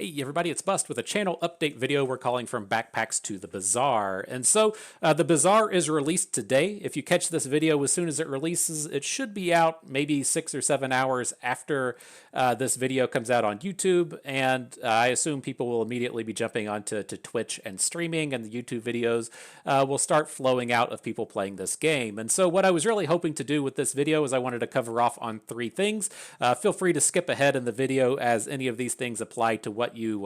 Hey everybody, it's Bust with a channel update video we're calling From Backpacks to the Bazaar. And so the Bazaar is released today. If you catch this video as soon as it releases, it should be out maybe 6 or 7 hours after this video comes out on YouTube. And I assume people will immediately be jumping onto Twitch and streaming, and the YouTube videos will start flowing out of people playing this game. And so what I was really hoping to do with this video is I wanted to cover off on three things. Feel free to skip ahead in the video as any of these things apply to what you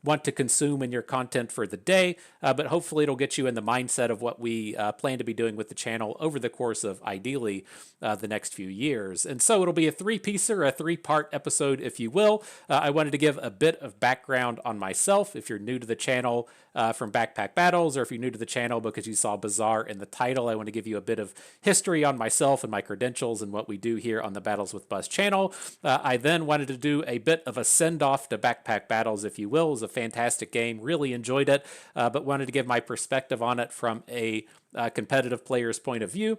want to consume in your content for the day, but hopefully it'll get you in the mindset of what we plan to be doing with the channel over the course of ideally the next few years. And so it'll be a three-piecer, a three-part episode, if you will. I wanted to give a bit of background on myself if you're new to the channel from Backpack Battles, or if you're new to the channel because you saw Bazaar in the title. I want to give you a bit of history on myself and my credentials and what we do here on the Battles with Buzz channel. I then wanted to do a bit of a send-off to Backpack Battles, if you will. It was a fantastic game, really enjoyed it, but wanted to give my perspective on it from a competitive player's point of view.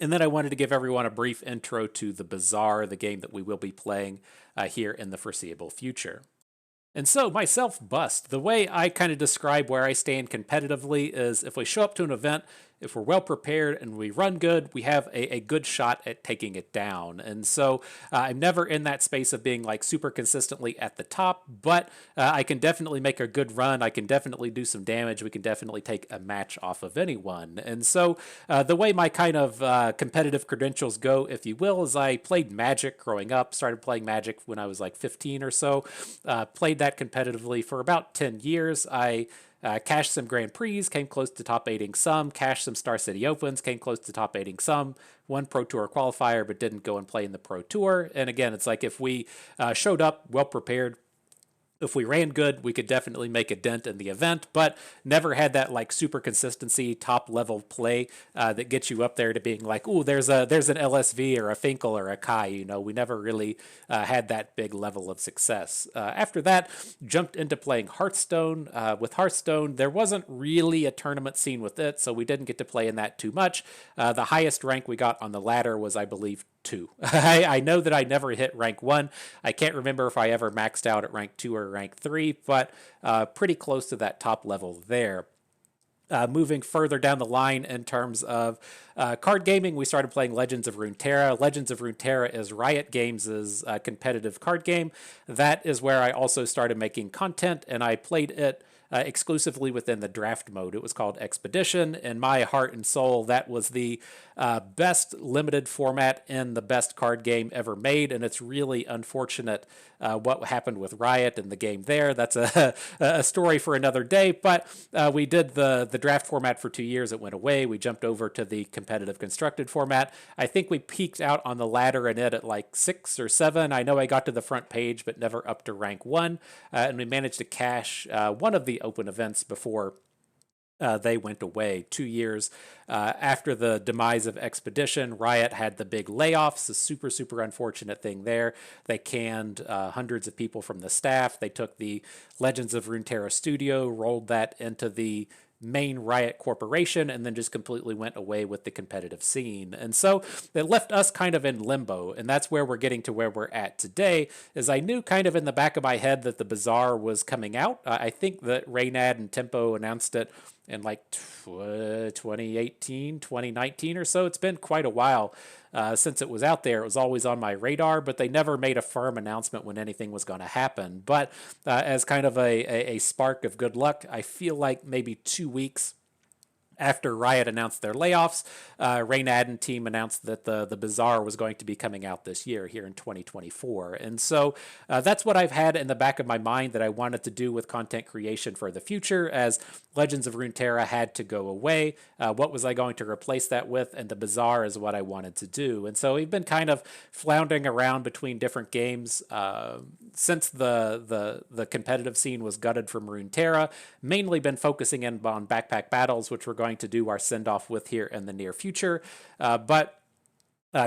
And then I wanted to give everyone a brief intro to the Bazaar, the game that we will be playing here in the foreseeable future. And so, myself, Bust, the way I kind of describe where I stand competitively is if we show up to an event, if we're well prepared and we run good, we have a good shot at taking it down. And so I'm never in that space of being like super consistently at the top, but I can definitely make a good run. I can definitely do some damage. We can definitely take a match off of anyone. And so the way my kind of competitive credentials go, if you will, is I played Magic growing up, started playing Magic when I was like 15 or so, played that competitively for about 10 years. I cashed some Grand Prix, came close to top 8ing some, cashed some Star City Opens, came close to top 8ing some, won Pro Tour qualifier, but didn't go and play in the Pro Tour. And again, it's like if we showed up well prepared, if we ran good, we could definitely make a dent in the event, but never had that like super consistency top level play that gets you up there to being like, ooh, there's an LSV or a Finkel or a Kai. You know, we never really had that big level of success. After that, jumped into playing Hearthstone. With Hearthstone, there wasn't really a tournament scene with it, so we didn't get to play in that too much. The highest rank we got on the ladder was, I believe, 2. I know that I never hit rank 1. I can't remember if I ever maxed out at rank 2 or rank 3, but pretty close to that top level there. Moving further down the line in terms of card gaming, we started playing Legends of Runeterra. Legends of Runeterra is Riot Games' competitive card game. That is where I also started making content, and I played it exclusively within the draft mode. It was called Expedition. In my heart and soul, that was the best limited format in the best card game ever made, and it's really unfortunate what happened with Riot and the game there. That's a story for another day, but we did the draft format for 2 years. It went away. We jumped over to the competitive constructed format. I think we peaked out on the ladder in it at like 6 or 7. I know I got to the front page, but never up to rank 1, and we managed to cash one of the open events before they went away. 2 years after the demise of Expedition, Riot had the big layoffs, a super, super unfortunate thing there. They canned hundreds of people from the staff. They took the Legends of Runeterra studio, rolled that into the main Riot Corporation, and then just completely went away with the competitive scene. And so it left us kind of in limbo, and that's where we're getting to where we're at today, is I knew kind of in the back of my head that the Bazaar was coming out. I think that Reynad and Tempo announced it in like 2018, 2019 or so. It's been quite a while since it was out there. It was always on my radar, but they never made a firm announcement when anything was going to happen. But as kind of a spark of good luck, I feel like maybe 2 weeks after Riot announced their layoffs, Reynad and team announced that the Bazaar was going to be coming out this year, here in 2024. And so that's what I've had in the back of my mind that I wanted to do with content creation for the future, as Legends of Runeterra had to go away. What was I going to replace that with? And the Bazaar is what I wanted to do. And so we've been kind of floundering around between different games since the competitive scene was gutted from Runeterra. Mainly been focusing in on Backpack Battles, which we're going to do our send-off with here in the near future. But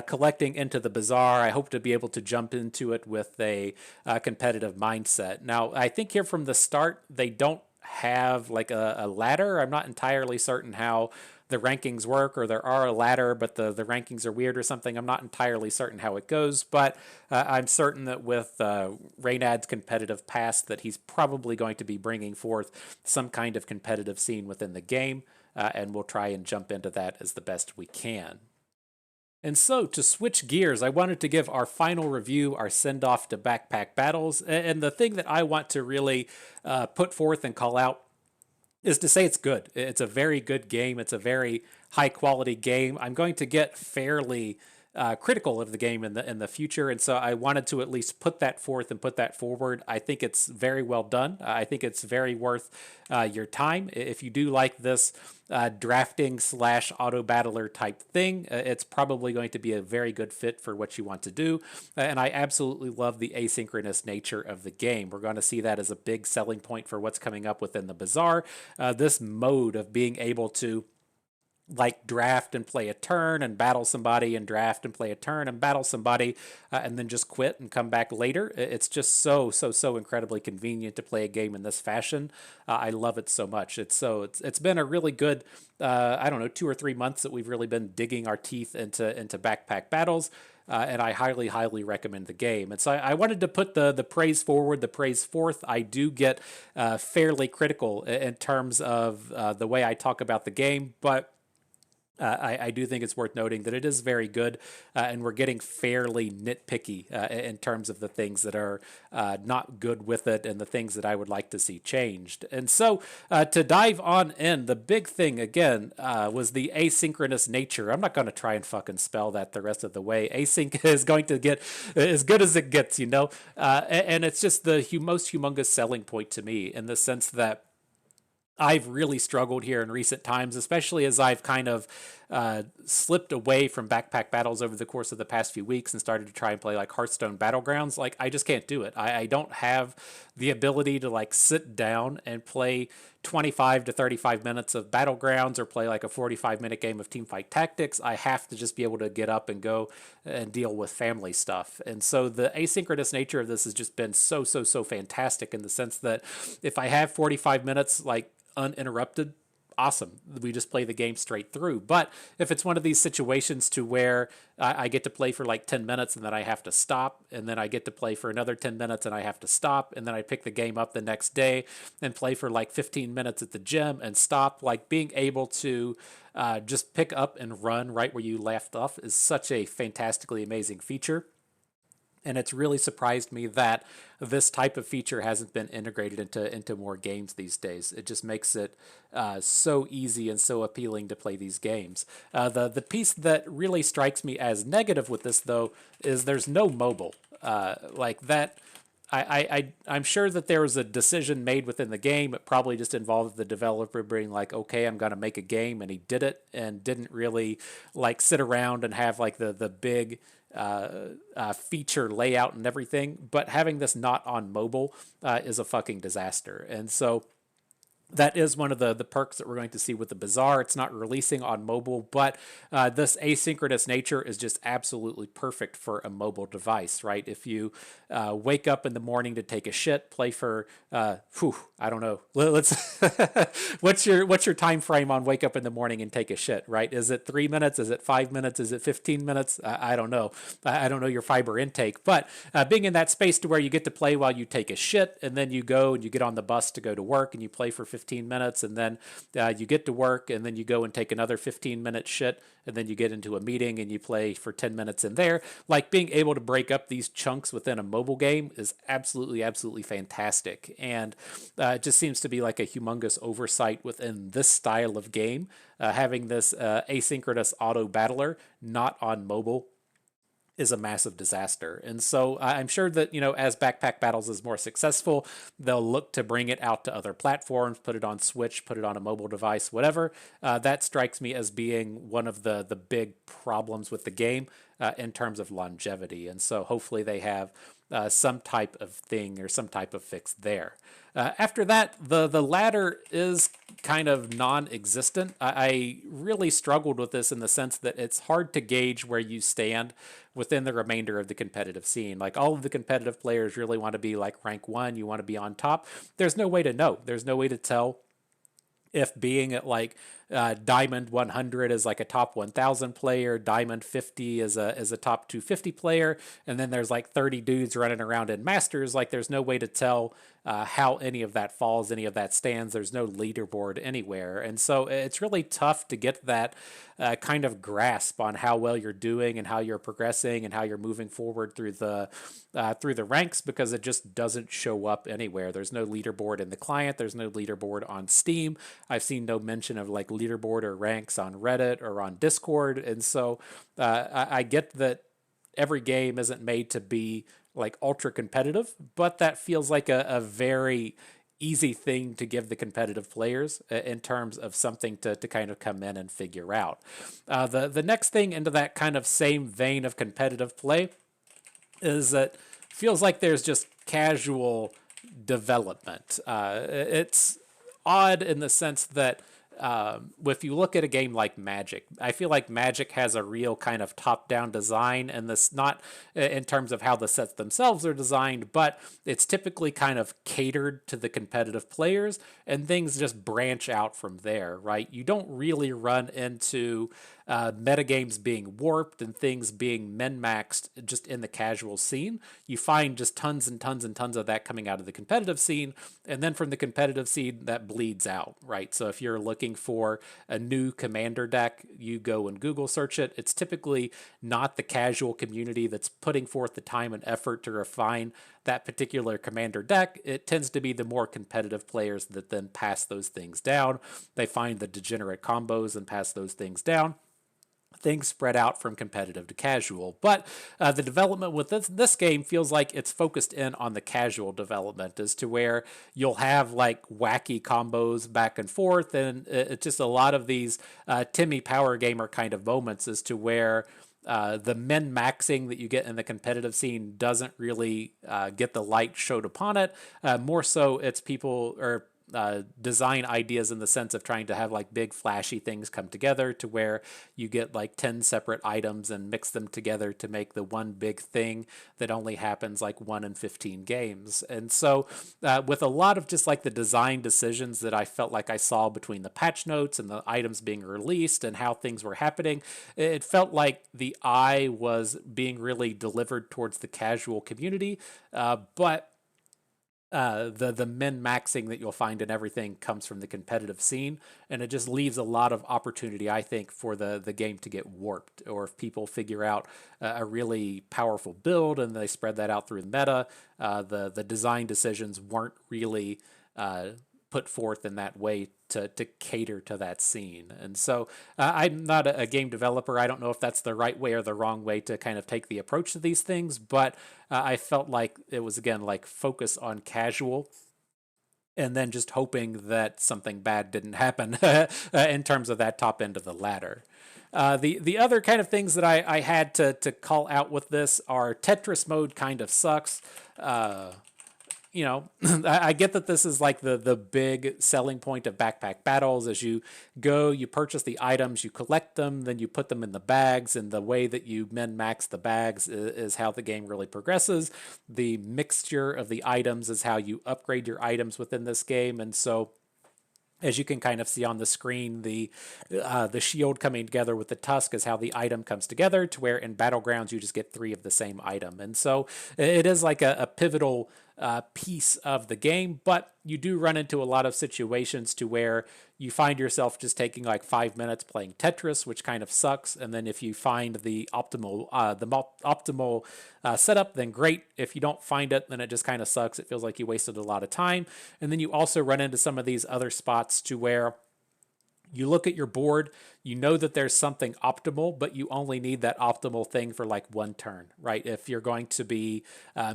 collecting into the Bazaar, I hope to be able to jump into it with a competitive mindset. Now, I think here from the start, they don't have like a ladder. I'm not entirely certain how the rankings work, or there are a ladder, but the rankings are weird or something. I'm not entirely certain how it goes, but I'm certain that with Reynad's competitive past, that he's probably going to be bringing forth some kind of competitive scene within the game, and we'll try and jump into that as the best we can. And so, to switch gears, I wanted to give our final review, our send off to Backpack Battles. And the thing that I want to really put forth and call out is to say it's good. It's a very good game. It's a very high quality game. I'm going to get fairly critical of the game in the future, and so I wanted to at least put that forth and put that forward. I think it's very well done. I think it's very worth your time. If you do like this drafting slash auto battler type thing, it's probably going to be a very good fit for what you want to do. And I absolutely love the asynchronous nature of the game. We're going to see that as a big selling point for what's coming up within the Bazaar. This mode of being able to like draft and play a turn and battle somebody, and draft and play a turn and battle somebody, and then just quit and come back later. It's just so incredibly convenient to play a game in this fashion. I love it so much. It's been a really good I don't know, 2 or 3 months that we've really been digging our teeth into Backpack Battles. And I highly recommend the game. And so I wanted to put the praise forward, the praise forth. I do get fairly critical in terms of the way I talk about the game, but I do think it's worth noting that it is very good, and we're getting fairly nitpicky in terms of the things that are not good with it and the things that I would like to see changed. And so to dive on in, the big thing again was the asynchronous nature. I'm not going to try and fucking spell that the rest of the way. Async is going to get as good as it gets, you know? And it's just the most humongous selling point to me, in the sense that I've really struggled here in recent times, especially as I've kind of slipped away from Backpack Battles over the course of the past few weeks and started to try and play like Hearthstone Battlegrounds. Like, I just can't do it. I don't have the ability to like sit down and play 25 to 35 minutes of Battlegrounds, or play like a 45-minute game of Teamfight Tactics. I have to just be able to get up and go and deal with family stuff. And so the asynchronous nature of this has just been so fantastic, in the sense that if I have 45 minutes like uninterrupted, awesome, we just play the game straight through. But if it's one of these situations to where I get to play for like 10 minutes and then I have to stop, and then I get to play for another 10 minutes and I have to stop, and then I pick the game up the next day and play for like 15 minutes at the gym and stop, like being able to just pick up and run right where you left off is such a fantastically amazing feature. And it's really surprised me that this type of feature hasn't been integrated into more games these days. It just makes it so easy and so appealing to play these games. The piece that really strikes me as negative with this, though, is there's no mobile. Like that, I'm sure that there was a decision made within the game. It probably just involved the developer being like, okay, I'm going to make a game, and he did it, and didn't really like sit around and have like the big feature layout and everything. But having this not on mobile is a fucking disaster. And so that is one of the perks that we're going to see with the Bazaar. It's not releasing on mobile, but this asynchronous nature is just absolutely perfect for a mobile device, right? If you wake up in the morning to take a shit, play for, I don't know. Let's what's your time frame on wake up in the morning and take a shit, right? Is it 3 minutes? Is it 5 minutes? Is it 15 minutes? I don't know. I don't know your fiber intake, but being in that space to where you get to play while you take a shit, and then you go and you get on the bus to go to work and you play for 15 minutes, and then you get to work, and then you go and take another 15-minute shit, and then you get into a meeting and you play for 10 minutes in there. Like, being able to break up these chunks within a mobile game is absolutely fantastic. And it just seems to be like a humongous oversight within this style of game, having this asynchronous auto battler not on mobile is a massive disaster. And so I'm sure that, as Backpack Battles is more successful, they'll look to bring it out to other platforms, put it on Switch, put it on a mobile device, whatever. That strikes me as being one of the big problems with the game in terms of longevity. And so hopefully they have some type of thing or some type of fix there. After that, the ladder is kind of non-existent. I really struggled with this in the sense that it's hard to gauge where you stand within the remainder of the competitive scene. Like all of the competitive players really want to be like rank 1, you want to be on top. There's no way to know. There's no way to tell if being at like Diamond 100 is like a top 1000 player, Diamond 50 is a top 250 player, and then there's like 30 dudes running around in Masters. Like there's no way to tell how any of that falls, any of that stands. There's no leaderboard anywhere, and so it's really tough to get that kind of grasp on how well you're doing and how you're progressing and how you're moving forward through the ranks, because it just doesn't show up anywhere. There's no leaderboard in the client. There's no leaderboard on Steam. I've seen no mention of like leaderboard or ranks on Reddit or on Discord, and so I get that every game isn't made to be like ultra competitive, but that feels like a very easy thing to give the competitive players in terms of something to kind of come in and figure out. The next thing into that kind of same vein of competitive play is that feels like there's just casual development. It's odd in the sense that if you look at a game like Magic, I feel like Magic has a real kind of top-down design, and this not in terms of how the sets themselves are designed, but it's typically kind of catered to the competitive players, and things just branch out from there, right? You don't really run into metagames being warped and things being min-maxed just in the casual scene. You find just tons and tons and tons of that coming out of the competitive scene, and then from the competitive scene that bleeds out, right? So if you're looking for a new commander deck, you go and Google search it. It's typically not the casual community that's putting forth the time and effort to refine that particular commander deck. It tends to be the more competitive players that then pass those things down. They find the degenerate combos and pass those things down. Things spread out from competitive to casual. But the development with this game feels like it's focused in on the casual development, as to where you'll have like wacky combos back and forth, and it's just a lot of these Timmy Power Gamer kind of moments, as to where the min-maxing that you get in the competitive scene doesn't really get the light showed upon it. More so, it's people or design ideas in the sense of trying to have like big flashy things come together, to where you get like 10 separate items and mix them together to make the one big thing that only happens like 1 in 15 games. And so with a lot of just like the design decisions that I felt like I saw between the patch notes and the items being released and how things were happening, it felt like the eye was being really delivered towards the casual community, but the min-maxing that you'll find in everything comes from the competitive scene, and it just leaves a lot of opportunity, I think, for the game to get warped. Or if people figure out a really powerful build and they spread that out through the meta, the design decisions weren't really put forth in that way to cater to that scene. And so I'm not a game developer. I don't know if that's the right way or the wrong way to kind of take the approach to these things, but I felt like it was, again, like focus on casual and then just hoping that something bad didn't happen in terms of that top end of the ladder. The other kind of things that I had to call out with this are Tetris mode kind of sucks. You know, I get that this is like the big selling point of backpack battles. As you go, you purchase the items, you collect them, then you put them in the bags, and the way that you min-max the bags is how the game really progresses. The mixture of the items is how you upgrade your items within this game, and so as you can kind of see on the screen, the shield coming together with the tusk is how the item comes together, to where in Battlegrounds you just get 3 of the same item. And so it is like a pivotal piece of the game, but you do run into a lot of situations to where you find yourself just taking like 5 minutes playing Tetris, which kind of sucks. And then if you find the optimal setup, then great. If you don't find it, then it just kind of sucks. It feels like you wasted a lot of time. And then you also run into some of these other spots to where You look at your board, you know that there's something optimal, but you only need that optimal thing for like one turn, right? If you're going to be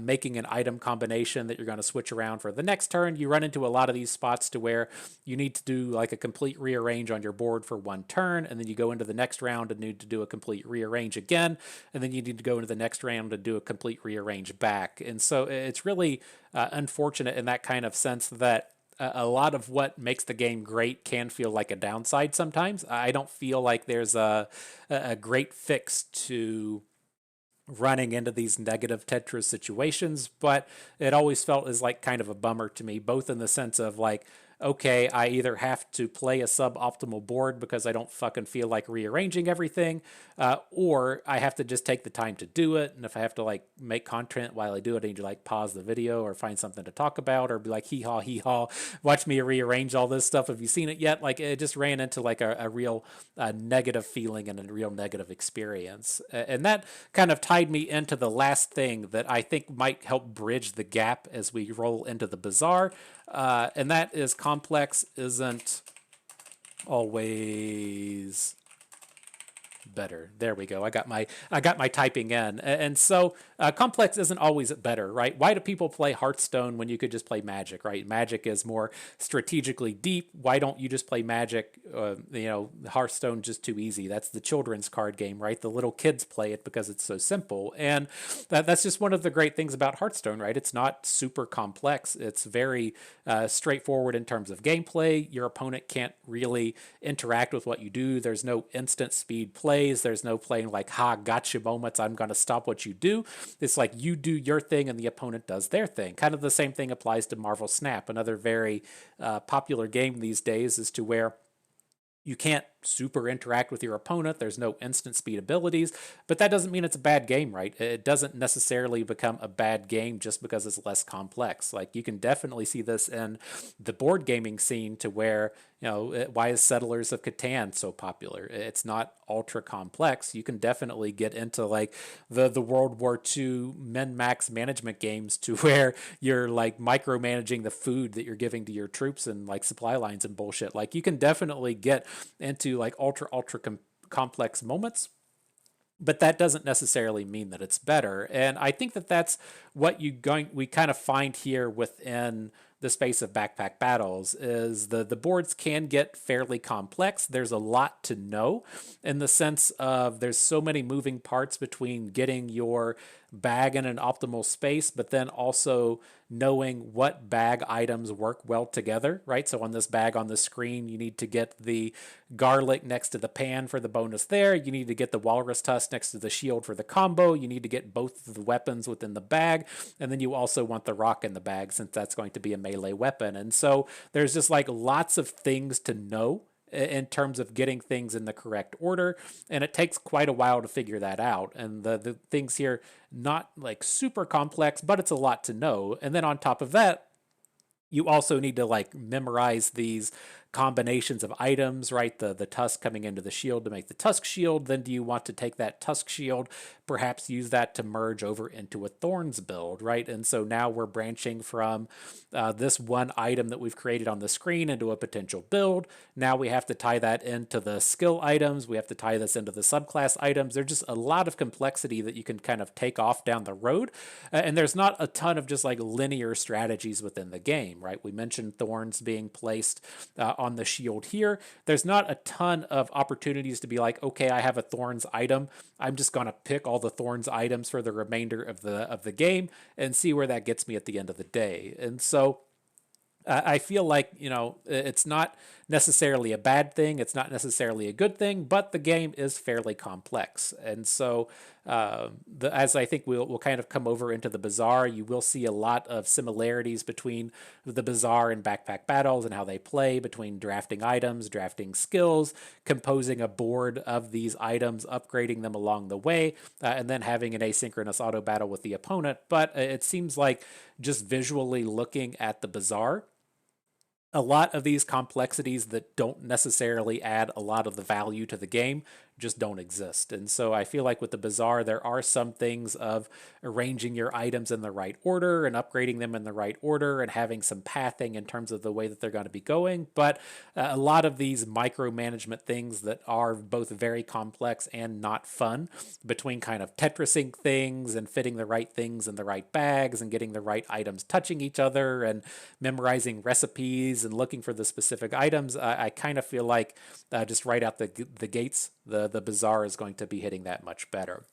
making an item combination that you're going to switch around for the next turn, you run into a lot of these spots to where you need to do like a complete rearrange on your board for one turn, and then you go into the next round and need to do a complete rearrange again, and then you need to go into the next round and do a complete rearrange back. And so it's really unfortunate in that kind of sense that a lot of what makes the game great can feel like a downside sometimes. I don't feel like there's a great fix to running into these negative Tetris situations, but it always felt as like kind of a bummer to me, both in the sense of like, okay, I either have to play a suboptimal board because I don't fucking feel like rearranging everything, or I have to just take the time to do it. And if I have to like make content while I do it, I need to like pause the video or find something to talk about or be like, hee haw, watch me rearrange all this stuff. Have you seen it yet? Like it just ran into like a real negative feeling and a real negative experience. And that kind of tied me into the last thing that I think might help bridge the gap as we roll into the Bazaar. And that is complex isn't always better. There we go. I got my typing in. And so complex isn't always better, right? Why do people play Hearthstone when you could just play Magic, right? Magic is more strategically deep. Why don't you just play Magic? Hearthstone just too easy. That's the children's card game, right? The little kids play it because it's so simple. And that's just one of the great things about Hearthstone, right? It's not super complex. It's very straightforward in terms of gameplay. Your opponent can't really interact with what you do. There's no instant speed plays. There's no playing like, gotcha moments. I'm going to stop what you do. It's like you do your thing and the opponent does their thing. Kind of the same thing applies to Marvel Snap, another very popular game these days, as to where you can't super interact with your opponent. There's no instant speed abilities, but that doesn't mean it's a bad game, right? It doesn't necessarily become a bad game just because it's less complex. Like you can definitely see this in the board gaming scene to where, why is Settlers of Catan so popular? It's not ultra complex. You can definitely get into like the World War II min-max management games to where you're like micromanaging the food that you're giving to your troops and like supply lines and bullshit. Like you can definitely get into like ultra complex moments, but that doesn't necessarily mean that it's better. And I think that that's what we kind of find here within the space of backpack battles is the boards can get fairly complex. There's a lot to know in the sense of there's so many moving parts between getting your bag in an optimal space, but then also knowing what bag items work well together, right? So on this bag on the screen, you need to get the garlic next to the pan for the bonus there. You need to get the walrus tusk next to the shield for the combo. You need to get both of the weapons within the bag. And then you also want the rock in the bag since that's going to be a melee weapon. And so there's just like lots of things to know in terms of getting things in the correct order, and it takes quite a while to figure that out. And the things here, not like super complex, but it's a lot to know. And then on top of that, you also need to like memorize these combinations of items, right? The tusk coming into the shield to make the tusk shield. Then do you want to take that tusk shield, perhaps use that to merge over into a thorns build, right? And so now we're branching from this one item that we've created on the screen into a potential build. Now we have to tie that into the skill items. We have to tie this into the subclass items. There's just a lot of complexity that you can kind of take off down the road. And there's not a ton of just like linear strategies within the game, right? We mentioned thorns being placed on the shield here. There's not a ton of opportunities to be like, okay, I have a thorns item. I'm just going to pick all the thorns items for the remainder of the game and see where that gets me at the end of the day. And so I feel like, it's not necessarily a bad thing. It's not necessarily a good thing, but the game is fairly complex. And so as I think we'll kind of come over into the Bazaar, you will see a lot of similarities between the Bazaar and backpack battles and how they play, between drafting items, drafting skills, composing a board of these items, upgrading them along the way, and then having an asynchronous auto battle with the opponent. But it seems like just visually looking at the Bazaar, a lot of these complexities that don't necessarily add a lot of the value to the game just don't exist. And so I feel like with the Bazaar, there are some things of arranging your items in the right order and upgrading them in the right order and having some pathing in terms of the way that they're going to be going. But a lot of these micromanagement things that are both very complex and not fun, between kind of Tetrising things and fitting the right things in the right bags and getting the right items touching each other and memorizing recipes and looking for the specific items, I kind of feel like just right out the gates, the Bazaar is going to be hitting that much better.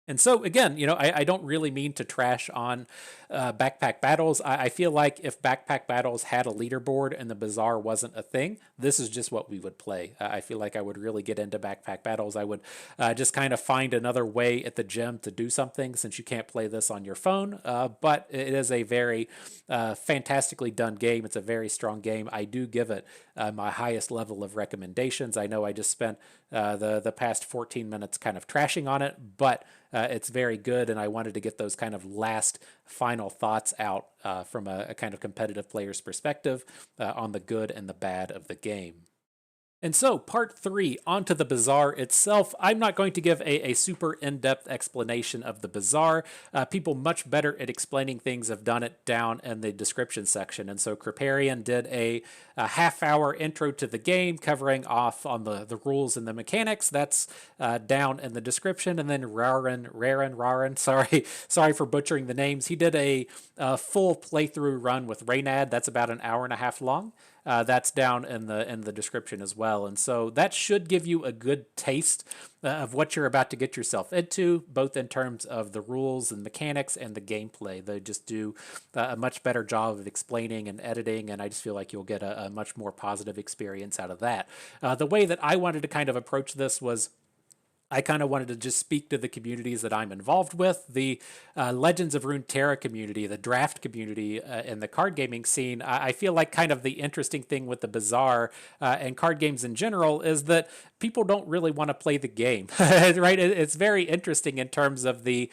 And so again, I don't really mean to trash on backpack battles. I feel like if backpack battles had a leaderboard and the Bazaar wasn't a thing, this is just what we would play. I feel like I would really get into backpack battles. I would just kind of find another way at the gym to do something, since you can't play this on your phone. But it is a very fantastically done game. It's a very strong game. I do give it my highest level of recommendations. I know I just spent the past 14 minutes kind of trashing on it, but it's very good, and I wanted to get those kind of last final thoughts out from a kind of competitive player's perspective on the good and the bad of the game. And so, part three, onto the Bazaar itself. I'm not going to give a super in depth explanation of the Bazaar. People much better at explaining things have done it down in the description section. And so, Kriparian did a half-hour intro to the game, covering off on the rules and the mechanics. That's down in the description. And then Raren, sorry for butchering the names. He did a full playthrough run with Reynad. That's about an hour and a half long. That's down in the description as well. And so that should give you a good taste of what you're about to get yourself into, both in terms of the rules and mechanics and the gameplay. They just do a much better job of explaining and editing, and I just feel like you'll get a much more positive experience out of that. The way that I wanted to kind of approach this was, I kind of wanted to just speak to the communities that I'm involved with. The Legends of Runeterra community, the draft community in the card gaming scene. I feel like kind of the interesting thing with the Bazaar and card games in general is that people don't really want to play the game, right? It's very interesting in terms of the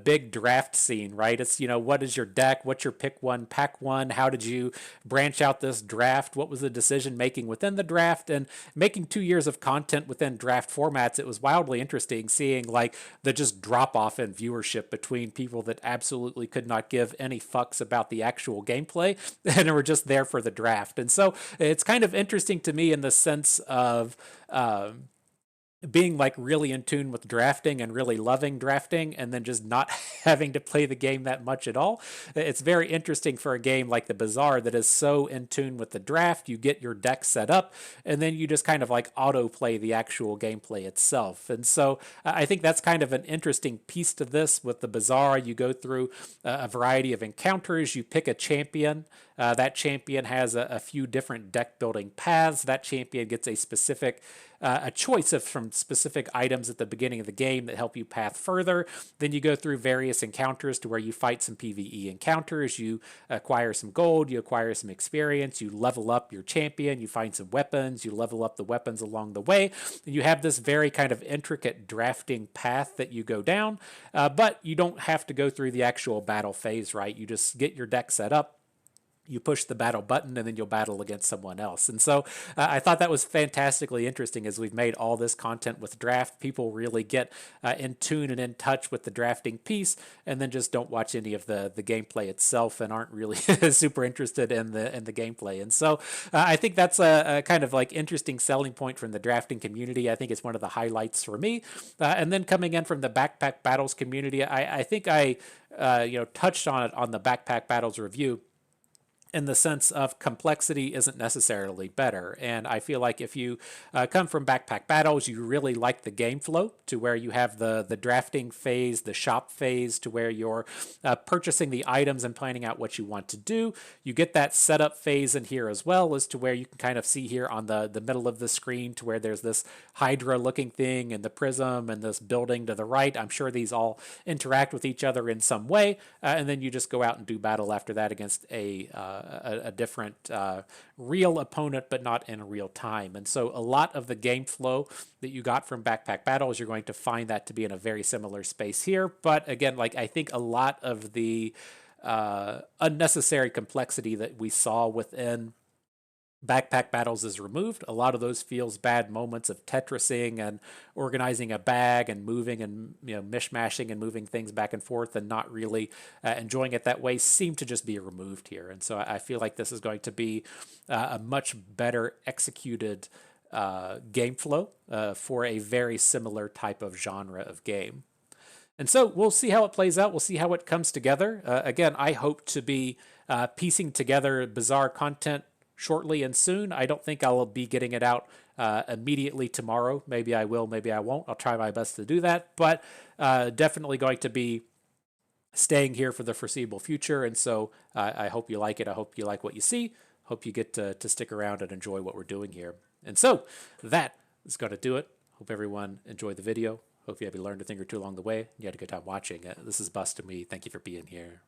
big draft scene, right? It's, what is your deck? What's your pick one, pack one? How did you branch out this draft? What was the decision making within the draft? And making 2 years of content within draft formats, it was wildly interesting seeing like the just drop off in viewership between people that absolutely could not give any fucks about the actual gameplay and were just there for the draft. And so it's kind of interesting to me in the sense of being like really in tune with drafting and really loving drafting, and then just not having to play the game that much at all. It's very interesting for a game like the Bazaar that is so in tune with the draft. You get your deck set up, and then you just kind of like auto play the actual gameplay itself. And so I think that's kind of an interesting piece to this with the Bazaar. You go through a variety of encounters, you pick a champion. That champion has a few different deck building paths. That champion gets a specific a choice of from specific items at the beginning of the game that help you path further. Then you go through various encounters to where you fight some PvE encounters, you acquire some gold, you acquire some experience, you level up your champion, you find some weapons, you level up the weapons along the way. And you have this very kind of intricate drafting path that you go down, but you don't have to go through the actual battle phase, right? You just get your deck set up, you push the battle button, and then you'll battle against someone else. And so I thought that was fantastically interesting. As we've made all this content with draft, people really get in tune and in touch with the drafting piece, and then just don't watch any of the gameplay itself and aren't really super interested in the gameplay. And so I think that's a kind of like interesting selling point from the drafting community. I think it's one of the highlights for me. And then coming in from the Backpack Battles community, I think I touched on it on the Backpack Battles review, in the sense of complexity isn't necessarily better. And I feel like if you come from Backpack Battles, you really like the game flow to where you have the drafting phase, the shop phase, to where you're purchasing the items and planning out what you want to do. You get that setup phase in here as well, as to where you can kind of see here on the middle of the screen, to where there's this Hydra looking thing and the prism and this building to the right. I'm sure these all interact with each other in some way. And then you just go out and do battle after that against a different real opponent, but not in real time. And so a lot of the game flow that you got from Backpack Battles, you're going to find that to be in a very similar space here. But again, like I think a lot of the unnecessary complexity that we saw within Backpack Battles is removed, a lot of those feels bad moments of Tetrising and organizing a bag and moving and mishmashing and moving things back and forth and not really enjoying it that way seem to just be removed here. And so I feel like this is going to be a much better executed game flow for a very similar type of genre of game. And so we'll see how it plays out. We'll see how it comes together. Again, I hope to be piecing together Bazaar content shortly and soon. I don't think I'll be getting it out immediately tomorrow. Maybe I will, maybe I won't. I'll try my best to do that, but definitely going to be staying here for the foreseeable future. And so I hope you like it. I hope you like what you see. Hope you get to stick around and enjoy what we're doing here. And so that is going to do it. Hope everyone enjoyed the video. Hope you learned a thing or two along the way. You had a good time watching. This is Bust and me. Thank you for being here.